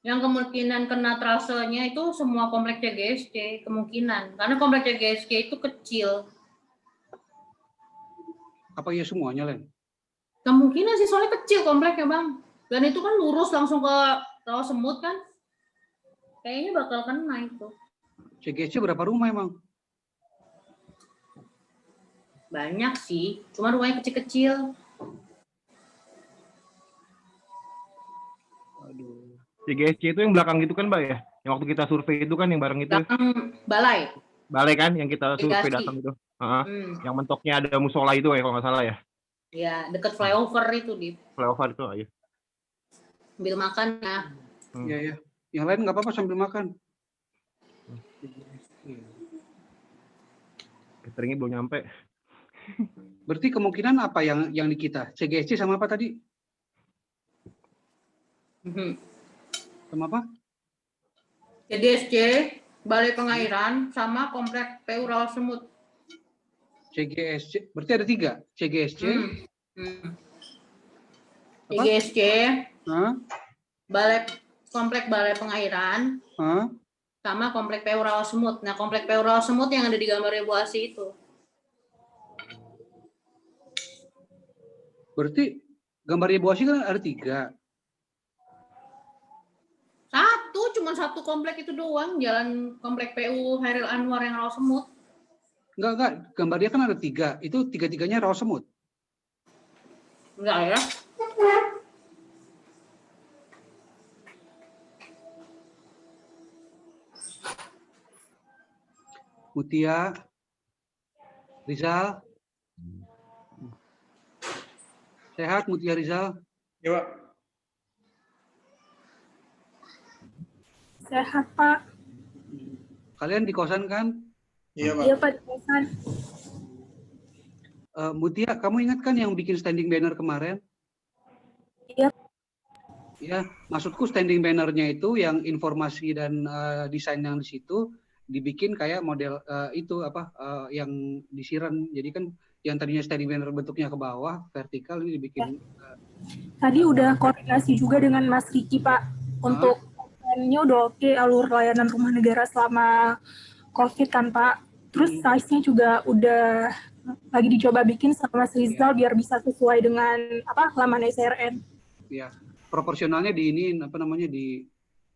Yang kemungkinan kena trasenya itu semua komplek CGSC, kemungkinan. Karena komplek CGSC itu kecil. Apa iya semuanya, Len? Kemungkinan sih, soalnya kecil kompleknya, Bang. Dan itu kan lurus langsung ke Rawa Semut kan. Kayaknya bakal kena itu. CGSC berapa rumah emang? Banyak sih, cuma rumahnya kecil-kecil. Aduh. CGSC itu yang belakang itu kan, Mbak ya? Yang waktu kita survei itu kan yang bareng itu. Belakang balai. Balai kan yang kita survei Dikasih. datang itu. Yang mentoknya ada musola itu ya kalau nggak salah ya. Ya, deket flyover itu di. Flyover itu aja. Sambil makan ya. Iya ya. Yang lain nggak apa-apa sambil makan. Cateringnya belum nyampe. Berarti kemungkinan apa yang di kita? CGSC sama apa tadi? Sama apa? CGSC, Balai Pengairan, sama komplek PU Rawa Semut. CGSC, berarti ada 3. CGSC. CGSC, Apa? komplek Balai Pengairan, sama komplek PU Rawa Semut. Nah, komplek PU Rawa Semut yang ada di gambarnya Bu Asi itu. Berarti gambarnya Bu Asi kan ada 3. Cuma satu komplek itu doang, jalan komplek PU Hairil Anwar yang Rawa Semut. Enggak. Gambarnya kan ada 3. Itu 3-3-nya Rawa Semut. Enggak ya? Mutia, Rizal. Sehat Mutia Rizal? Ya, Pak. Sehat, Pak. Kalian di kosan kan? Iya, Pak. Iya, Pak, di kosan. Mutia, kamu ingat kan yang bikin standing banner kemarin? Iya. Ya, maksudku standing bannernya itu yang informasi dan desain yang di situ dibikin kayak model itu yang disiran. Jadi kan yang tadinya standing banner bentuknya ke bawah vertikal ini dibikin. Tadi udah koordinasi juga dengan Mas Riki, Pak, untuk ini udah oke alur layanan rumah negara selama COVID kan, Pak. Terus size-nya juga udah lagi dicoba bikin sama Mas Rizal biar bisa sesuai dengan laman SRN. Ya, proporsionalnya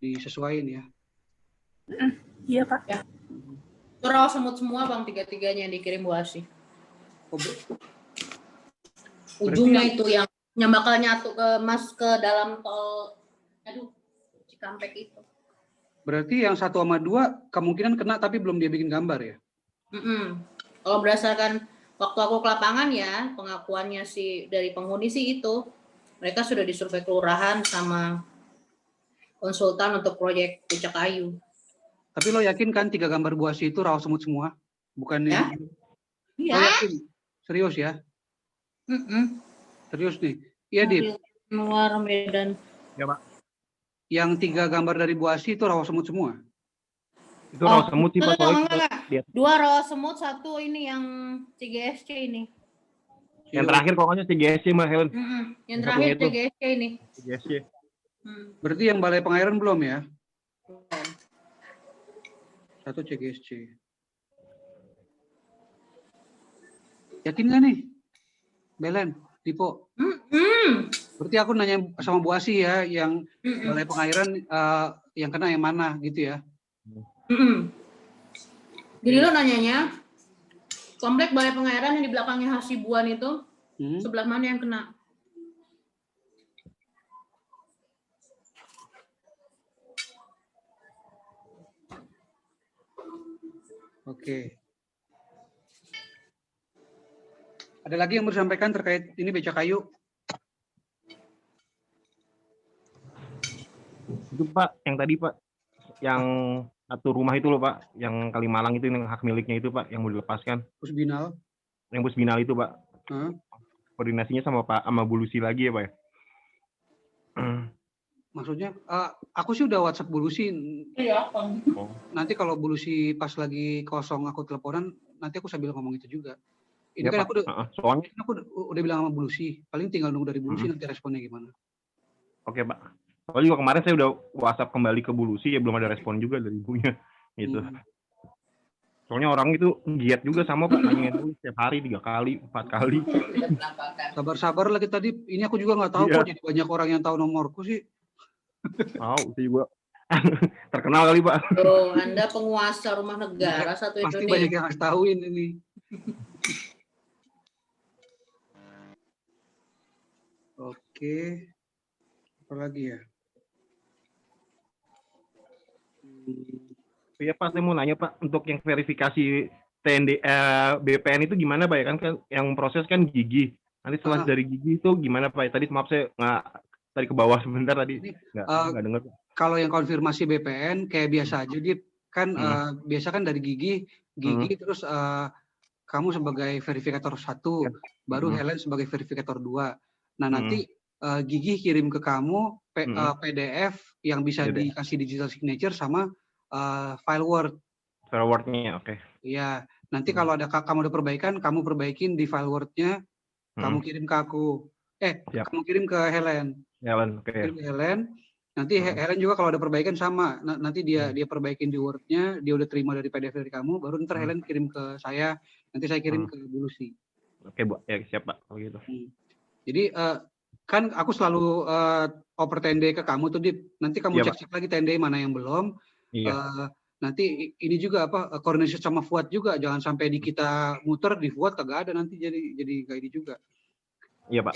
disesuaikan ya. Iya, Pak. Ya. Itu Rawa Semut semua, Bang, 3-3-nya yang dikirim Bu Asi. Ujungnya itu yang bakal nyatu ke dalam tol Cikampek itu. Berarti yang 1 sama 2 kemungkinan kena tapi belum dia bikin gambar ya? Kalau berdasarkan waktu aku ke lapangan ya, pengakuannya sih dari penghuni sih itu, mereka sudah disurvei kelurahan sama konsultan untuk proyek Puncak Ayu. Tapi lo yakin kan 3 gambar Bu Asi itu Rawa Semut semua? Bukan ya? Iya. Lo yakin? Serius ya? Serius nih? Iya, Dit. Luar Medan. Ya, Pak. Yang 3 gambar dari Bu Asi itu Rawa Semut semua? Itu Rawa Semut sih, Pak. Enggak. 2 Rawa Semut, 1 ini yang CGSC ini. Yang terakhir pokoknya CGSC, Mbak Helen. Yang terakhir CGSC ini. CGSC. Berarti yang Balai Pengairan belum ya? 1 CGSC. Yakin nggak nih? Belen, Dipo? Berarti aku nanya sama Bu Asi ya, yang Balai Pengairan yang kena yang mana gitu ya? Jadi lo nanyanya, komplek Balai Pengairan yang di belakangnya Hasibuan itu, sebelah mana yang kena? Oke. Ada lagi yang mau disampaikan terkait ini becak kayu? Itu Pak, yang tadi Pak, yang satu rumah itu loh Pak, yang Kalimalang itu yang hak miliknya itu Pak, yang mau dilepaskan. Pusbinal? Yang Pusbinal itu Pak. Koordinasinya sama Pak, sama Bu Lucy lagi ya Pak ya? Maksudnya, aku sih udah WhatsApp Bu Lucy. Iya. Nanti kalau Bu Lucy pas lagi kosong aku teleponan, nanti aku sambil ngomong itu juga. Ini ya, kan Pak. Soalnya aku udah bilang sama Bu Lucy, paling tinggal nunggu dari Bu Lucy nanti responnya gimana. Oke Pak. Soalnya juga kemarin saya udah WhatsApp kembali ke Bu Lucy, ya belum ada respon juga dari ibunya. Gitu. Soalnya orang itu giat juga sama Pak, nanyain dulu setiap hari 3 kali, 4 kali. Sabar-sabar lah kita, Dip. Ini aku juga nggak tahu Iya. kok, jadi banyak orang yang tahu nomorku sih. Tahu sih gua. Terkenal kali Pak. Tuh, Anda penguasa rumah negara satu Pasti banyak Indonesia. yang harus tahuin ini. Oke. Apa lagi ya? Iya Pak, saya mau nanya Pak, untuk yang verifikasi BPN itu gimana Pak ya? Kan yang proses kan gigi. Nanti setelah dari gigi itu gimana Pak? Tadi maaf saya nggak tadi ke bawah sebentar tadi nggak dengar. Kalau yang konfirmasi BPN kayak biasa aja, Dip. Kan biasa kan dari gigi terus kamu sebagai verifikator 1, baru Helen sebagai verifikator 2. Nah, nanti Gigi kirim ke kamu PDF yang bisa dikasih digital signature sama file Word. File Word-nya, oke. Iya, nanti kalau ada kamu ada perbaikan, kamu perbaikin di file Word-nya, kamu kirim ke aku. Kamu kirim ke Helen. Helen, oke. Kirim ke Helen. Nanti Helen juga kalau ada perbaikan sama, nanti dia perbaikin di Word-nya, dia udah terima dari PDF dari kamu, baru ntar Helen kirim ke saya, nanti saya kirim ke Bu Lucy. Oke, Bu. Ya, siap, Pak. Kalau gitu. Jadi kan aku selalu oper tende ke kamu tuh, Dip. Nanti kamu cek lagi tende mana yang belum. Nanti ini juga koordinasi sama Fuad juga, jangan sampai di kita muter di Fuad kagak ada, nanti jadi kayak ini juga. Iya, Pak.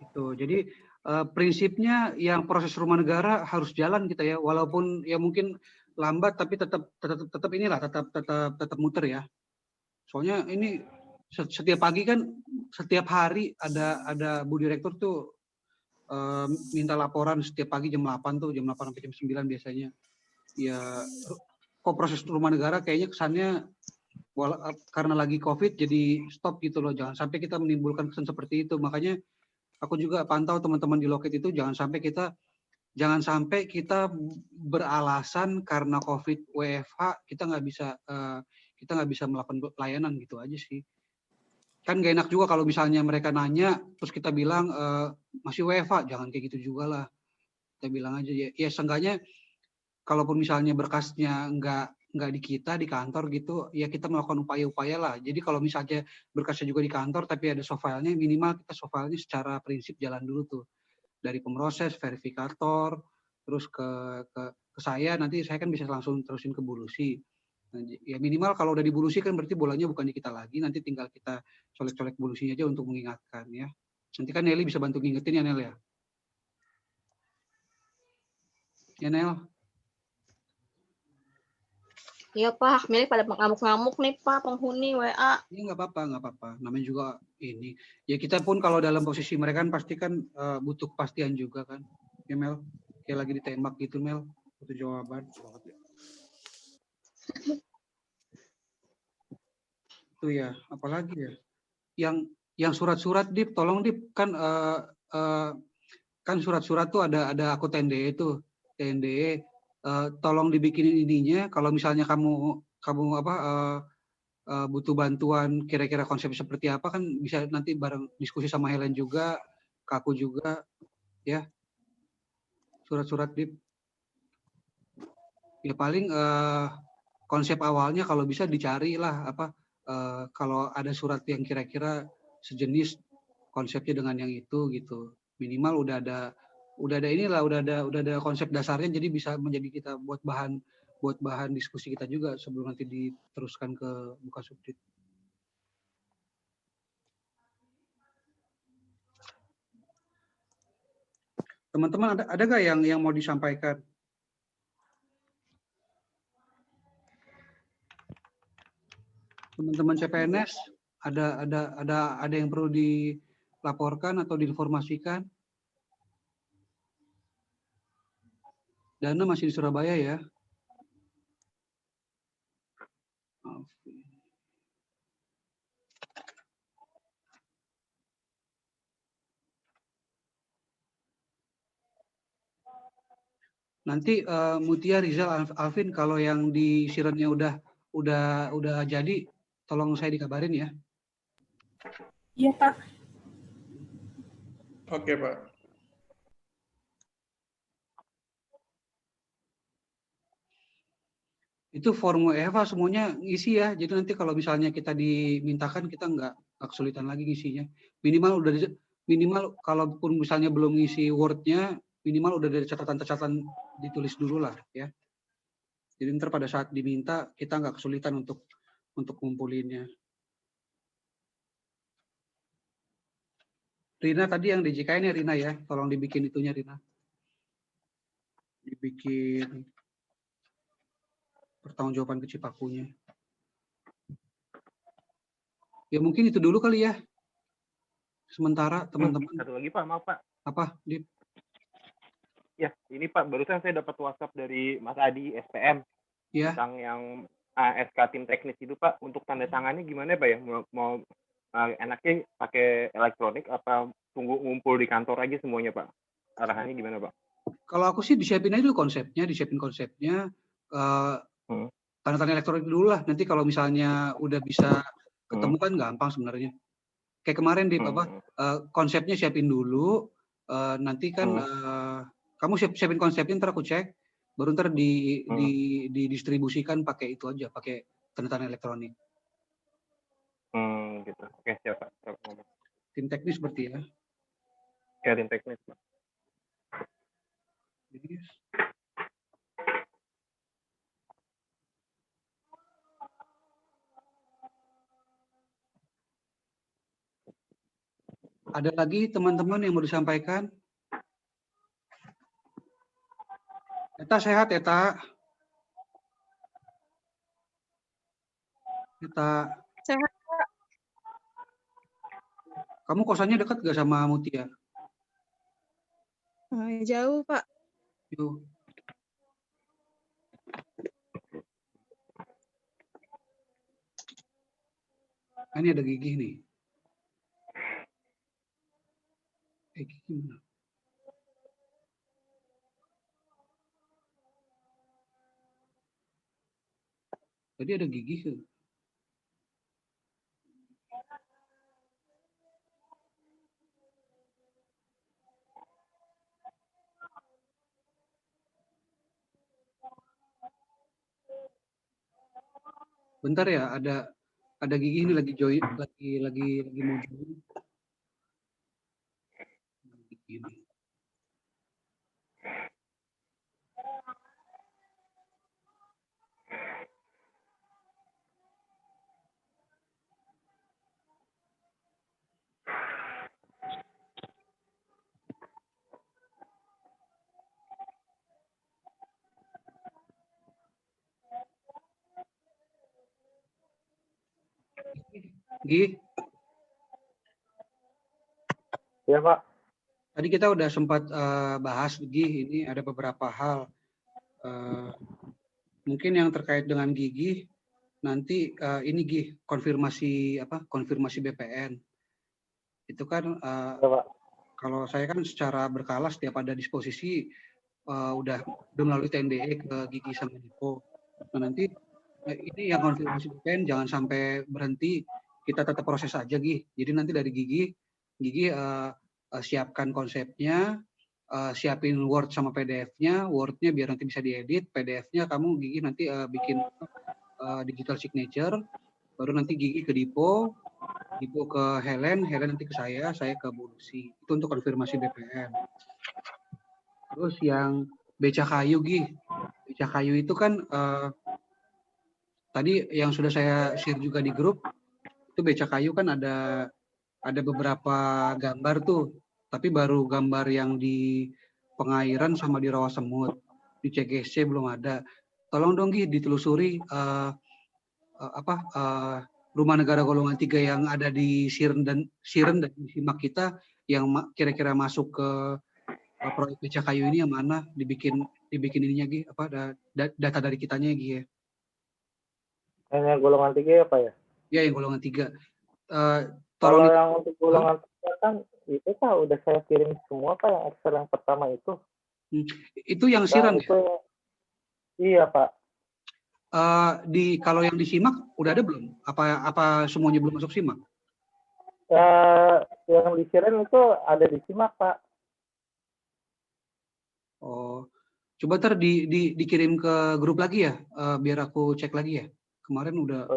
Itu. Jadi prinsipnya yang proses rumah negara harus jalan kita ya, walaupun ya mungkin lambat tapi tetap inilah tetap muter ya. Soalnya ini setiap pagi kan, setiap hari ada Bu Direktur tuh minta laporan setiap pagi jam 8 tuh, jam 8 sampai jam 9 biasanya. Ya kok proses rumah negara kayaknya kesannya karena lagi COVID jadi stop gitu loh. Jangan sampai kita menimbulkan kesan seperti itu. Makanya aku juga pantau teman-teman di loket itu, jangan sampai kita beralasan karena COVID WFH kita nggak bisa melakukan pelayanan gitu aja sih. Kan gak enak juga kalau misalnya mereka nanya terus kita bilang masih WFH, jangan kayak gitu juga lah. Kita bilang aja ya seenggaknya kalaupun misalnya berkasnya nggak di kita di kantor gitu, ya kita melakukan upaya-upaya lah. Jadi kalau misalnya berkasnya juga di kantor tapi ada soft file-nya, minimal kita soft file-nya secara prinsip jalan dulu tuh. Dari pemroses, verifikator, terus ke saya, nanti saya kan bisa langsung terusin ke Bu Lucy. Nah, ya minimal kalau udah di Bu Lucy kan berarti bolanya bukan di kita lagi, nanti tinggal kita colek-colek Bu Lucy aja untuk mengingatkan ya. Nanti kan Nelly bisa bantu ngingetin ya Nel ya. Ya Nel. Iya Pak, milik pada ngamuk-ngamuk nih Pak, penghuni WA. Iya nggak apa-apa. Namanya juga ini. Ya kita pun kalau dalam posisi mereka kan pasti kan butuh kepastian juga kan. Ya Mel, kayak lagi ditembak gitu Mel, butuh jawaban. Itu ya, apalagi ya. Yang surat-surat Dip, tolong Dip kan kan surat-surat tuh ada aku TNDE itu, TNDE. Tolong dibikinin ininya. Kalau misalnya kamu butuh bantuan kira-kira konsep seperti apa kan bisa nanti bareng diskusi sama Helen juga, ke aku juga, ya. Surat-surat Dip. Ya paling konsep awalnya kalau bisa dicari lah kalau ada surat yang kira-kira sejenis konsepnya dengan yang itu gitu. Minimal udah ada konsep dasarnya, jadi bisa menjadi kita buat bahan diskusi kita juga sebelum nanti diteruskan ke buka subdit. Teman-teman ada nggak yang mau disampaikan? Teman-teman CPNS ada yang perlu dilaporkan atau diinformasikan? Dana masih di Surabaya ya? Nanti Mutia, Rizal, Alvin kalau yang di Sirennya udah jadi, tolong saya dikabarin ya. Iya Pak. Oke Pak. Itu form WFH semuanya ngisi ya. Jadi nanti kalau misalnya kita dimintakan, kita nggak kesulitan lagi ngisinya. Minimal kalaupun misalnya belum ngisi Word-nya, minimal udah ada catatan-catatan ditulis dulu lah ya. Jadi ntar pada saat diminta kita nggak kesulitan untuk ngumpulinnya. Rina tadi yang di JKN ya Rina ya, tolong dibikin itunya Rina. Dibikin pertanggungjawaban ke Cipakunya. Ya mungkin itu dulu kali ya. Sementara teman-teman. Satu lagi Pak, maaf Pak. Apa? Dip? Ya, ini Pak, barusan saya dapat WhatsApp dari Mas Adi SPM Ya. tentang yang ASK tim teknis itu Pak. Untuk tanda tangannya gimana Pak ya? Mau enaknya pakai elektronik apa tunggu ngumpul di kantor aja semuanya Pak? Arahannya gimana Pak? Kalau aku sih disiapin aja dulu konsepnya, tanda-tanda elektronik dulu lah. Nanti kalau misalnya udah bisa ketemu kan gampang sebenarnya. Kayak kemarin di konsepnya siapin dulu, nanti kan kamu siapin konsepnya, ntar aku cek, baru ntar didistribusikan pakai itu aja, pakai tanda-tanda elektronik. Gitu. Oke, siap Pak. Tim teknis seperti ya. Ya, tim teknis Pak. Ada lagi teman-teman yang mau disampaikan? Eta sehat, Eta? Eta. Sehat. Kamu kosannya dekat gak sama Mutia? Jauh, Pak. Yuk. Ini ada Gigi nih. Gigi mana? Tadi ada Gigi ke? Bentar ya, ada Gigi ini lagi join, lagi mau join. Gini. Gi, Ya Pak. tadi kita udah sempat bahas Gi, ini ada beberapa hal. Mungkin yang terkait dengan Gigi, nanti ini Gi, konfirmasi BPN. Itu kan kalau saya kan secara berkala setiap ada disposisi udah melalui TNDE ke Gigi sama Dipo. Nah nanti ini yang konfirmasi BPN jangan sampai berhenti, kita tetap proses aja Gi. Jadi nanti dari Gigi siapkan konsepnya, siapin Word sama PDF-nya, Word-nya biar nanti bisa diedit, PDF-nya kamu Gigi nanti bikin digital signature, baru nanti Gigi ke Dipo ke Helen nanti ke saya ke Bu Lucy. Itu untuk konfirmasi BPN. Terus yang beca kayu Gi, beca kayu itu kan tadi yang sudah saya share juga di grup, itu beca kayu kan ada beberapa gambar tuh, tapi baru gambar yang di Pengairan sama di Rawa Semut, di CGSC belum ada. Tolong dong Gi ditelusuri rumah negara golongan 3 yang ada di Siren dan di Simak kita yang kira-kira masuk ke proyek beca kayu ini yang mana, dibikin ininya Gi, data dari kitanya Gi ya. Yang golongan 3 apa ya? Ya, yang golongan 3. Kalau yang untuk golongan 3 kan itu Pak udah saya kirim semua Pak, yang Excel yang pertama itu. Itu yang Siren ya? Iya Pak. Kalau yang di Simak udah ada belum? Apa semuanya belum masuk Simak? Yang di Siren itu ada di Simak Pak. Oh, Coba dikirim ke grup lagi ya, biar aku cek lagi ya. Kemarin udah.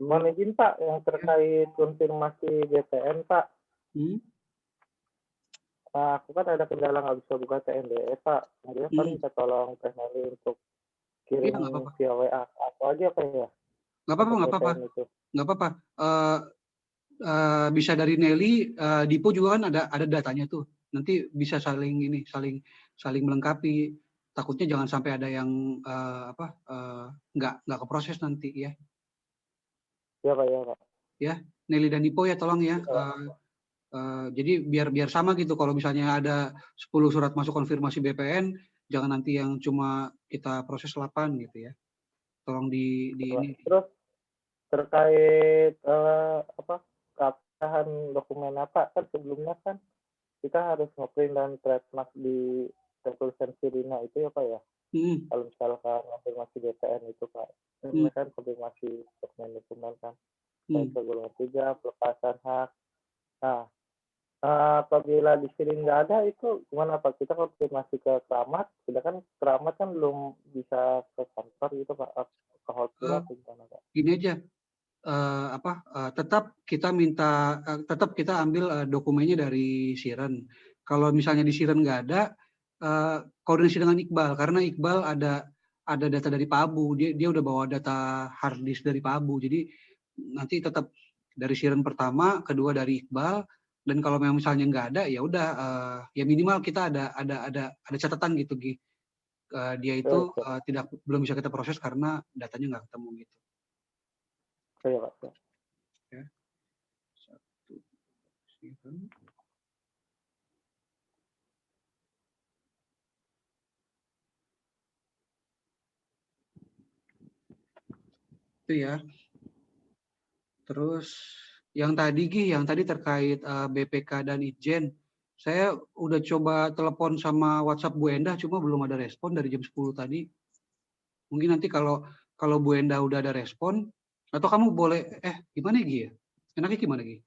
Mohon izin Pak, yang terkait konfirmasi BPN Pak. Pak, aku kan ada kendala nggak bisa buka TNDE Pak. Jadi Pak minta tolong Teh Nelly untuk kirim via WA. Aku aja Pak ya. Nggak apa-apa. Bisa dari Nelly, Dipo juga kan ada datanya tuh. Nanti bisa saling melengkapi. Takutnya jangan sampai ada yang nggak keproses nanti ya. Ya Pak, ya Pak. Ya, Nelly dan Dipo ya tolong ya. Jadi biar sama gitu. Kalau misalnya ada 10 surat masuk konfirmasi BPN, jangan nanti yang cuma kita proses 8 gitu ya. Tolong di ini. Terus terkait keabsahan dokumen apa kan sebelumnya kan kita harus ngeprint dan trademark di tulisan Sirina itu ya Pak ya. Kalau misalkan konfirmasi BPN itu Pak, ini kan konfirmasi dokumen kan. Kayak golongan 3, pelepasan hak. Nah, apabila di sini nggak ada itu gimana Pak? Kita konfirmasi ke Keramat, sedangkan Keramat kan belum bisa ke kantor gitu Pak, ke hotel atau gimana Pak? Gini aja, tetap kita ambil dokumennya dari Siren. Kalau misalnya di Siren nggak ada, koordinasi dengan Iqbal, karena Iqbal ada data dari Pak Abu, dia udah bawa data hard disk dari Pak Abu, jadi nanti tetap dari Siren pertama, kedua dari Iqbal, dan kalau memang misalnya nggak ada, ya udah, ya minimal kita ada catatan gitu, Gi. Dia itu belum bisa kita proses karena datanya nggak ketemu gitu. Iya Pak. Ya. 1 Siren. Itu ya. Terus yang tadi terkait BPK dan Itjen, saya udah coba telepon sama WhatsApp Bu Endah, cuma belum ada respon dari jam 10 tadi. Mungkin nanti kalau Bu Endah udah ada respon, atau kamu boleh, gimana Gi ya? Enaknya gimana Gi?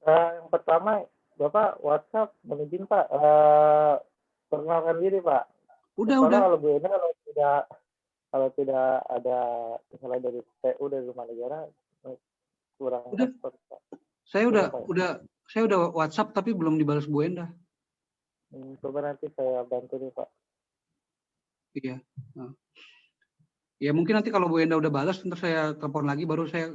Yang pertama, Bapak WhatsApp, izin Pak, perkenalkan diri Pak. Udah. Kalau Bu Endah kalau tidak ada misalnya dari PU dari Rumah Negara kurang respon Pak. Saya udah WhatsApp tapi belum dibalas Bu Endah. Coba nanti saya bantu nih Pak. Iya. Ya mungkin nanti kalau Bu Endah udah balas, ntar saya telepon lagi, baru saya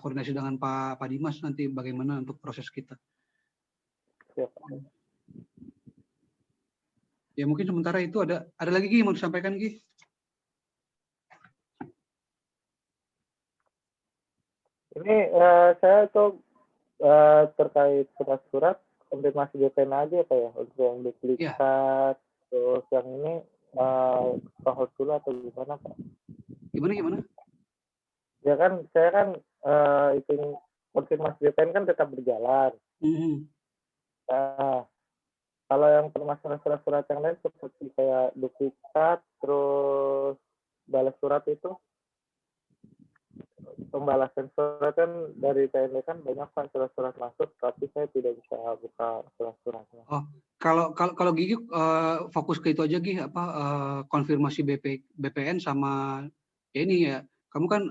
koordinasi dengan Pak Dimas nanti bagaimana untuk proses kita. Siap. Ya mungkin sementara itu ada lagi Gi mau disampaikan Gi? Ini saya tuh terkait surat-surat konfirmasi BPN aja Pak ya, untuk yang duplikat, terus yang ini tahun dulu atau gimana Pak? Gimana? Ya kan saya kan itu konfirmasi BPN kan tetap berjalan. Nah, kalau yang permasalahan surat-surat yang lain seperti kayak duplikat, terus balas surat itu, pembalasan surat kan dari TNI kan banyak Pak surat-surat masuk, tapi saya tidak bisa buka surat-suratnya. Oh, kalau Gigi fokus ke itu aja Gi, konfirmasi BPN sama ya ini ya, kamu kan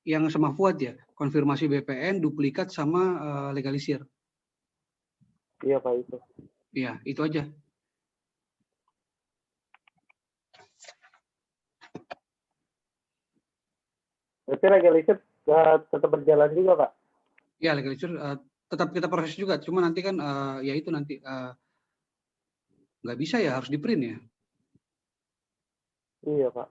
yang sama Fuad ya, konfirmasi BPN, duplikat sama legalisir. Iya Pak itu. Iya, itu aja. Berarti legalisir tetap berjalan juga Pak? Iya, legalisir tetap kita proses juga, cuma nanti kan ya itu nanti nggak bisa ya, harus di print ya. Iya Pak.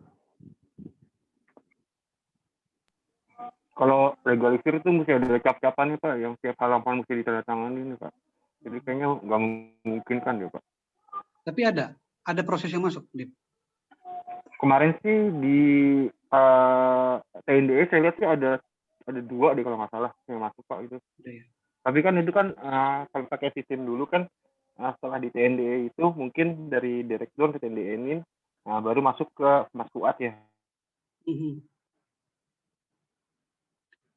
Kalau legalisir itu mesti ada cap-capan nih Pak, yang setiap halaman mesti ditandatangani nih Pak. Jadi kayaknya nggak memungkinkan deh Pak. Tapi ada proses yang masuk, Dip. Kemarin sih di TNDE saya lihat sih ada 2 deh kalau nggak salah yang masuk Pak itu. Ya. Tapi kan itu kan kalau pakai sistem dulu kan setelah di TNDE itu mungkin dari direktur ke TNDE ini baru masuk ke Mas Fuad ya.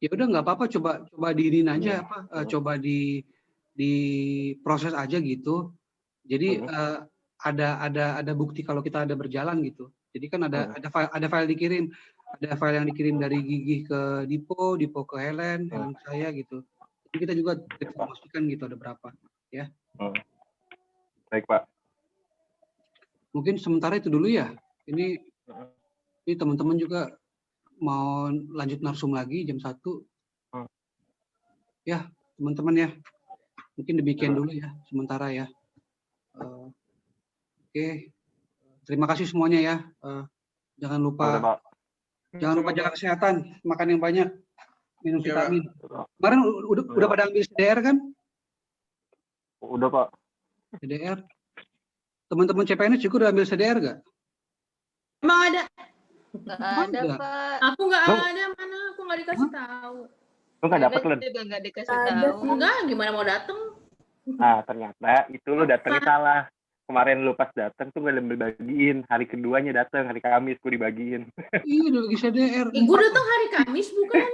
Ya udah nggak apa-apa, coba diinin aja coba diproses aja gitu. Jadi ada bukti kalau kita ada berjalan gitu. Jadi kan ada file dikirim, ada file yang dikirim dari Gigi ke Dipo ke Helen ke saya gitu. Jadi kita juga informasikan gitu ada berapa ya. Baik Pak. Mungkin sementara itu dulu ya. Ini teman-teman juga mau lanjut narsum lagi jam 1. Ya teman-teman ya. Mungkin demikian dulu ya sementara ya. Oke. Terima kasih semuanya ya. Jangan lupa jaga kesehatan, makan yang banyak, minum vitamin. Kemarin udah pada ambil CDR kan? Udah Pak. CDR. Teman-teman CPNS juga udah ambil CDR nggak? Emang ada? Nggak ada, Pak. Aku nggak ada, mana aku nggak dikasih tahu. Lu nggak dapet Len? Juga nggak dikasih tahu. Enggak, gimana mau datang? Nah ternyata itu lu datangnya salah. Kemarin lu pas datang tuh nggak dibagiin. Hari keduanya datang, hari Kamis gue dibagiin. Iya udah lagi CDR. Gue datang hari Kamis bukan?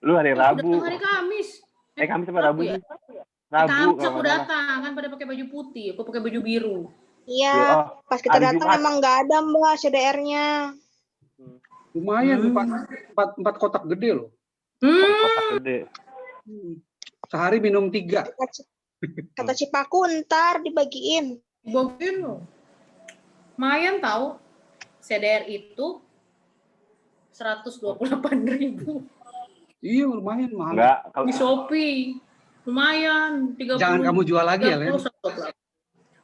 Lu hari Rabu. Datang hari Kamis. Kamis sama Rabu ya? sih? Rabu. Kamis aku datang, kan pada pakai baju putih, aku pakai baju biru. Iya, pas kita datang emang nggak ada Mbak CDR-nya. Lumayan, 4 kotak gede loh. Kotak gede. Sehari minum 3. Kata Cipaku ntar dibagiin. Bagiin loh. Lumayan tahu. CDR itu 128.000. Iya lumayan mahal. Enggak, Di Shopee. Lumayan. 30. Jangan kamu jual lagi ya, Len.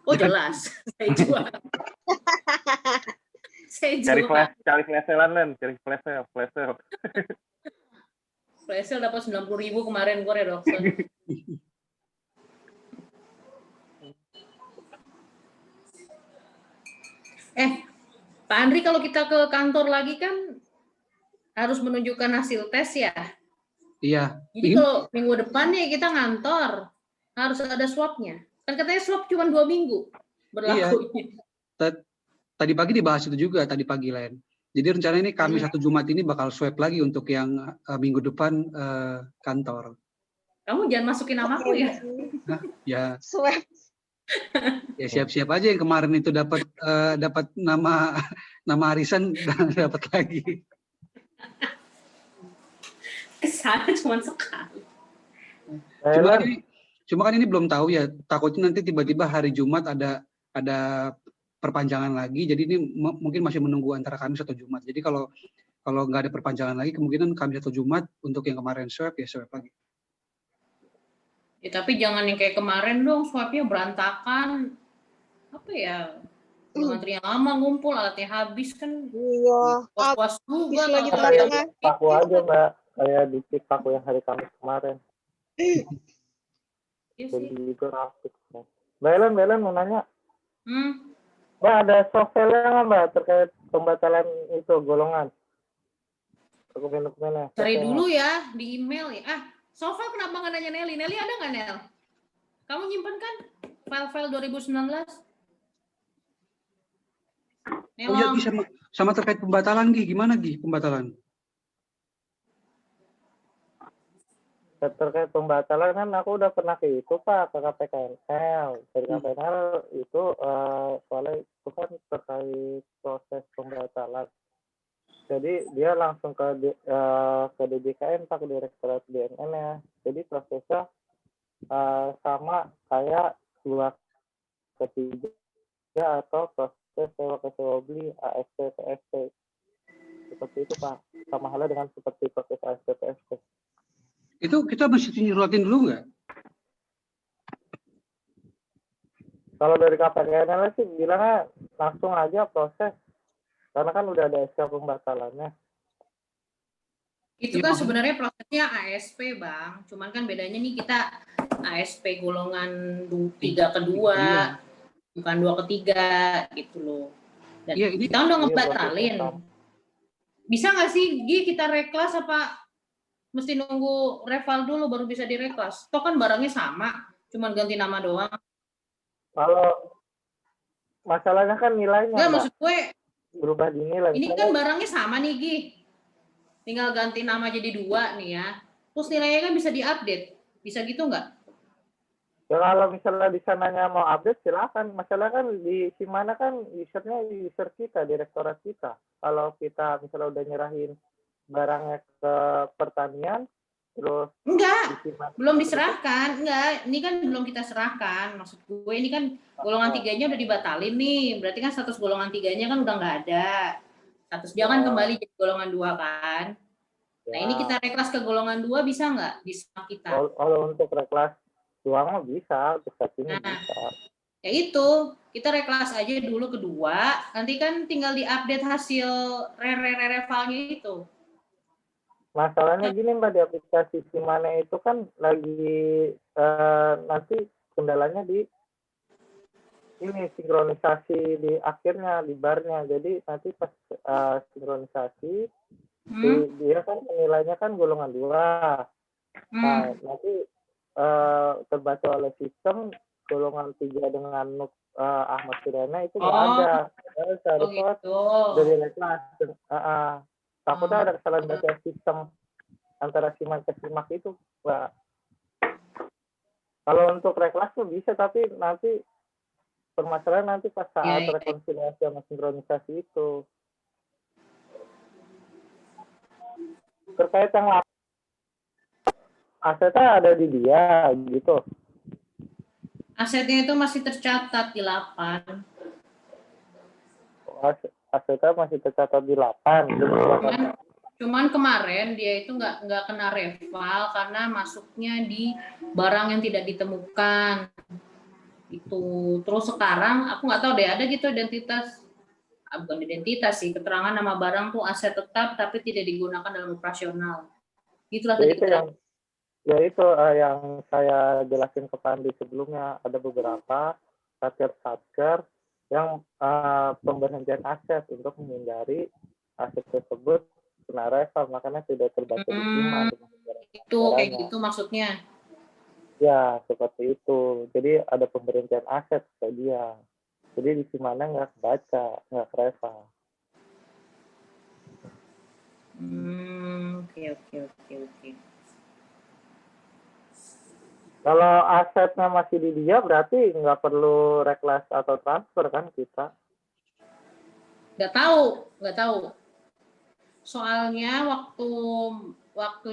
Oh jelas, saya jual. Saya jual. Cari flash sale Len, cari flash sale. Flash sale dapat 90.000 kemarin gue redokter. Pak Andri, kalau kita ke kantor lagi kan harus menunjukkan hasil tes ya? Iya. Jadi kalau minggu depan nih kita ngantor, harus ada swabnya. Kan katanya swab cuma 2 minggu berlaku. Iya. Tadi pagi dibahas itu juga, tadi pagi Len. Jadi rencana ini Kamis atau Jumat ini bakal swab lagi untuk yang minggu depan kantor. Kamu jangan masukin namaku ya? Nah, ya. Swab. Ya siap-siap aja yang kemarin itu dapat nama arisan dapat lagi. Kesana cuma sekali. Cuma kan ini belum tahu ya. Takutnya nanti tiba-tiba hari Jumat ada perpanjangan lagi. Jadi ini mungkin masih menunggu antara Kamis atau Jumat. Jadi kalau nggak ada perpanjangan lagi, kemungkinan Kamis atau Jumat untuk yang kemarin swab ya swab lagi. Ya, tapi jangan yang kayak kemarin dong, swabnya berantakan. Apa ya? Antrian lama ngumpul, alatnya habis kan. Iya. Puas juga lagi tengah-tengah. Paku aja Mbak, kayak di Paku yang hari Kamis kemarin. Iya Jadi sih. itu rapid. Mbak Ellen mau nanya. Mbak, ada software nggak Mbak terkait pembatalan itu golongan? Dokumen-dokumennya. Cari dulu ya di email ya. So far kenapa nggak nanya Nelly? Nelly ada nggak Nel? Kamu nyimpen kan file-file 2019? Nel, Oh iya sama terkait pembatalan gimana pembatalan? Terkait pembatalan kan aku udah pernah ke itu Pak, ke KPKNL. Dari KPKNL itu soalnya itu kan terkait proses pembatalan. Jadi dia langsung ke DJKN Pak, ke Direktorat BNN-nya. Jadi prosesnya sama kayak 2 ketiga atau proses sewa beli ASP PSP. Seperti itu Pak. Sama halnya dengan seperti proses ASP PSP. Itu kita mesti nyurutin dulu nggak? Kalau dari KPKNL sih bilangnya langsung aja proses. Karena kan udah ada SK pembatalannya. itu kan sebenarnya prosesnya ASP Bang. Cuman kan bedanya nih kita ASP golongan 3 ke 2, bukan 2 ke 3 gitu loh. Dan kita udah ngebatalin. Bisa nggak sih Gi kita reklas apa mesti nunggu reval dulu baru bisa direklas? Toh kan barangnya sama, cuman ganti nama doang. Kalau masalahnya kan nilainya. Enggak, maksud gue berubah dinilai. Ini kan barangnya sama nih Gi. Tinggal ganti nama jadi 2 nih ya. Terus nilainya kan bisa diupdate. Bisa gitu nggak? Ya kalau misalnya di sananya mau update silakan. Masalah kan di mana kan usernya user kita, direktorat kita. Kalau kita misalnya udah nyerahin barangnya ke pertanian, terus Enggak, belum diserahkan. Enggak, ini kan belum kita serahkan. Maksud gue ini kan golongan 3-nya udah dibatalin nih. Berarti kan status golongan 3-nya kan udah nggak ada. Status dia kan kembali jadi golongan 2 kan. Nah ini kita reklas ke golongan 2 bisa nggak di kita? Kalau untuk reklas 2 mah bisa, untuk saat ini bisa. Ya itu, kita reklas aja dulu kedua, nanti kan tinggal diupdate hasil re-re-re-revalnya itu. Masalahnya gini Mbak, di aplikasi Simane itu kan lagi nanti kendalanya di ini sinkronisasi di akhirnya, di barnya. Jadi nanti pas sinkronisasi, dia kan nilainya kan golongan 2. Nah, nanti terbaca oleh sistem golongan 3 dengan Ahmad Sirena itu nggak ada. Seharusnya dari reklas. Takutnya ada kesalahan baca sistem antara simak ke simak itu, Mbak. Kalau untuk reklas tuh bisa, tapi nanti permasalahan nanti pas saat rekonsiliasi sama sinkronisasi itu. Terkait yang asetnya ada di dia gitu. Asetnya itu masih tercatat di 8. Asetnya masih tercatat di 8. Cuman kemarin dia itu nggak kena reval karena masuknya di barang yang tidak ditemukan. Itu terus sekarang aku nggak tahu deh, ada gitu identitas, bukan identitas sih, keterangan nama barang tuh aset tetap tapi tidak digunakan dalam operasional. Itulah tadi itu yang saya jelasin ke Pandi sebelumnya, ada beberapa satker yang pemberhentian aset untuk menghindari aset tersebut kena reval, makanya tidak terbaca di SIMA. Itu kayak gitu maksudnya. Ya, seperti itu. Jadi ada pemberhentian aset ke dia. Jadi di SIMA-nya nggak kebaca, nggak reval. Oke. Kalau asetnya masih di dia, berarti nggak perlu reklas atau transfer kan kita? Nggak tahu. Soalnya waktu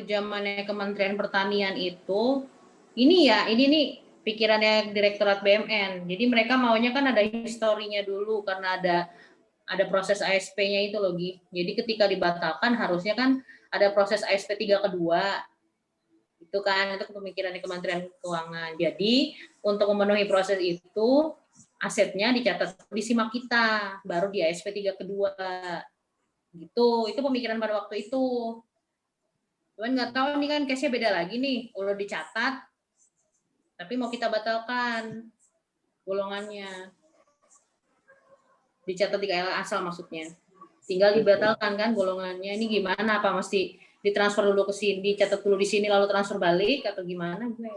zamannya Kementerian Pertanian itu, ini nih pikirannya Direktorat BMN. Jadi mereka maunya kan ada historinya dulu karena ada proses ASP-nya itu loh, Gi. Jadi ketika dibatalkan harusnya kan ada proses ASP 3 kedua. Itu kan, itu pemikiran di Kementerian Keuangan. Jadi untuk memenuhi proses itu asetnya dicatat di SIMAK kita, baru di ASP 3 kedua. Gitu, itu pemikiran pada waktu itu. Cuman nggak tahu nih kan case-nya beda lagi nih, udah dicatat, tapi mau kita batalkan golongannya. Dicatat di KL asal maksudnya. Tinggal dibatalkan kan golongannya. Ini gimana? Apa mesti ditransfer dulu ke sini, dicatat dulu di sini lalu transfer balik atau gimana gue?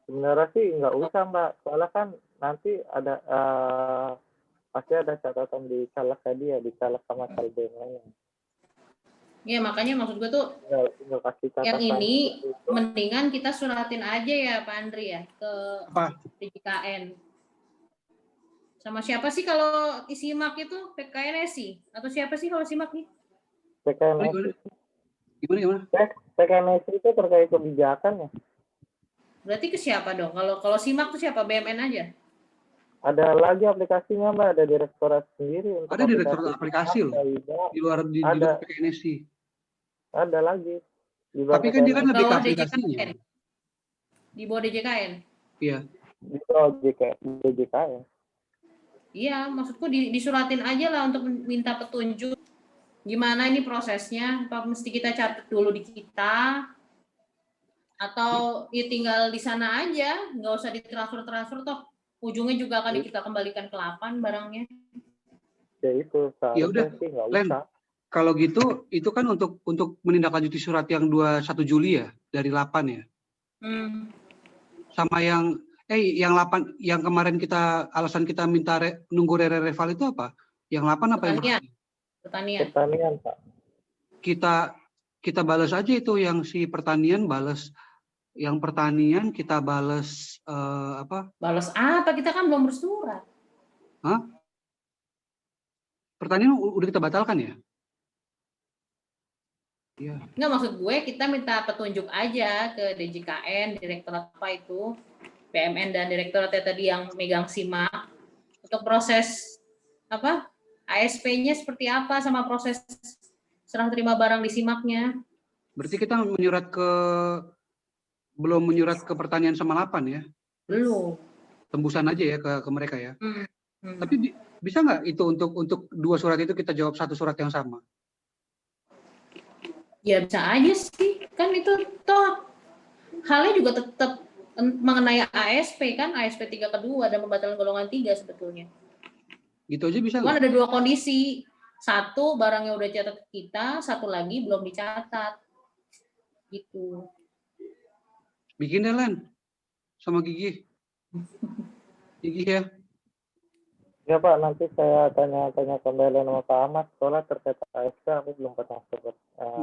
Sebenarnya sih nggak usah Mbak, soalnya kan nanti ada pasti ada catatan di caleg tadi ya, di caleg sama saldonya. Ya makanya maksud gue tuh yang ini mendingan kita suratin aja ya Pak Andri ya ke DJKN. Sama siapa sih kalau SIMAK itu? PKNSI atau siapa sih kalau SIMAK nih? PKNSI. Gimana? PKNSI itu terkait kebijakan ya. Berarti ke siapa dong? Kalau SIMAK tuh siapa? BMN aja? Ada lagi aplikasinya Mbak, ada direktorat sendiri. Ada direktorat aplikasi loh. Di luar PKNSI. Ada lagi. Tapi kan dia kan lebih ke aplikasinya. Di bawah DJKN? Iya. Di bawah DJKN. Iya, maksudku disuratin aja lah untuk minta petunjuk. Gimana ini prosesnya? Apa mesti kita catat dulu di kita? Atau ya tinggal di sana aja, nggak usah ditransfer toh. Ujungnya juga akan kita kembalikan ke 8 barangnya. Ya itu. Ya udah, Len. Kalau gitu, itu kan untuk menindaklanjuti surat yang 21 Juli ya, dari 8 ya. Sama yang 8 yang kemarin alasan kita minta nunggu reval itu apa? Yang 8 apa yang Pertanian, Pak. Kita balas aja itu yang si pertanian balas Yang pertanian kita bales apa? Balas apa? Kita kan belum bersurat. Hah? Pertanian udah kita batalkan ya? Iya. Nggak, maksud gue kita minta petunjuk aja ke DJKN, Direktorat apa itu, PMN dan Direktorat tadi yang megang SIMAK untuk proses apa? ASP-nya seperti apa sama proses serah terima barang di SIMAK-nya. Berarti kita belum menyurat ke pertanian sama 8 ya? Belum. Tembusan aja ya ke mereka ya. Tapi bisa nggak itu untuk 2 surat itu kita jawab 1 surat yang sama? Ya bisa aja sih, kan itu toh halnya juga tetap mengenai ASP kan, ASP 3 kedua dan pembatalan golongan 3 sebetulnya. Gitu aja bisa Cuman nggak? ada 2 kondisi, 1 barangnya udah catat kita, 1 lagi belum dicatat, gitu. Bikin deh Len, sama Gigi. Gigi ya. Ya Pak, nanti saya tanya-tanya kembali sama Pak Ahmad, soalnya terkait ASP aku belum pernah dapat.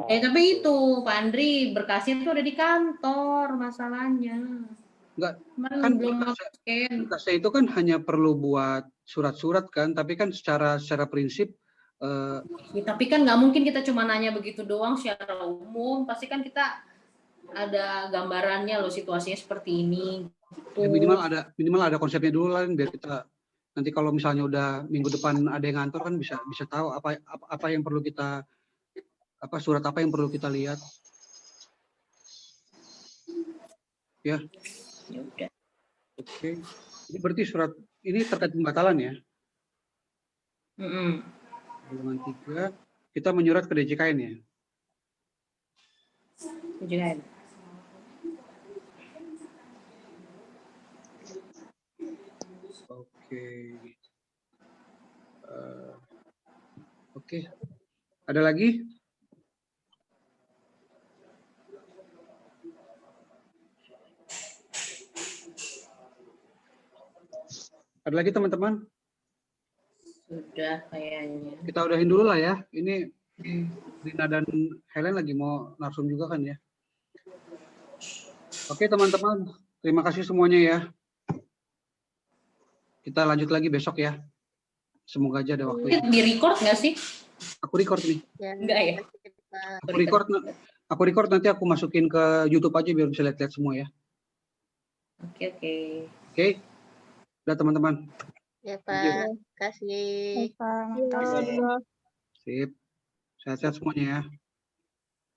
Tapi itu Pak Andri, berkasnya itu ada di kantor masalahnya. Enggak, kan belum berkasnya itu kan hanya perlu buat surat-surat kan, tapi kan secara prinsip ya, tapi kan nggak mungkin kita cuma nanya begitu doang secara umum, pasti kan kita ada gambarannya loh situasinya seperti ini. Ya minimal ada konsepnya dulu lah, biar kita nanti kalau misalnya udah minggu depan ada yang ngantor kan bisa tahu apa yang perlu kita surat apa yang perlu kita lihat. Ya. Ya udah. Oke. Ini berarti surat ini terkait pembatalan ya? Golongan 3 kita menyurat ke DJKN ya? DJKN. Oke. Ada lagi? Ada lagi teman-teman? Sudah kayaknya. Kita udahin dulu lah ya. Ini Rina dan Helen lagi mau narsum juga kan ya. Oke teman-teman, terima kasih semuanya ya. Kita lanjut lagi besok ya. Semoga aja ada waktu. Di record nggak sih? Aku record nih. Enggak ya? Aku record nanti aku masukin ke YouTube aja biar bisa lihat-lihat semua ya. Oke. Udah teman-teman. Ya Pak, kasih. Sip. Sehat-sehat semuanya ya.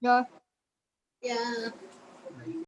Ya. Ya.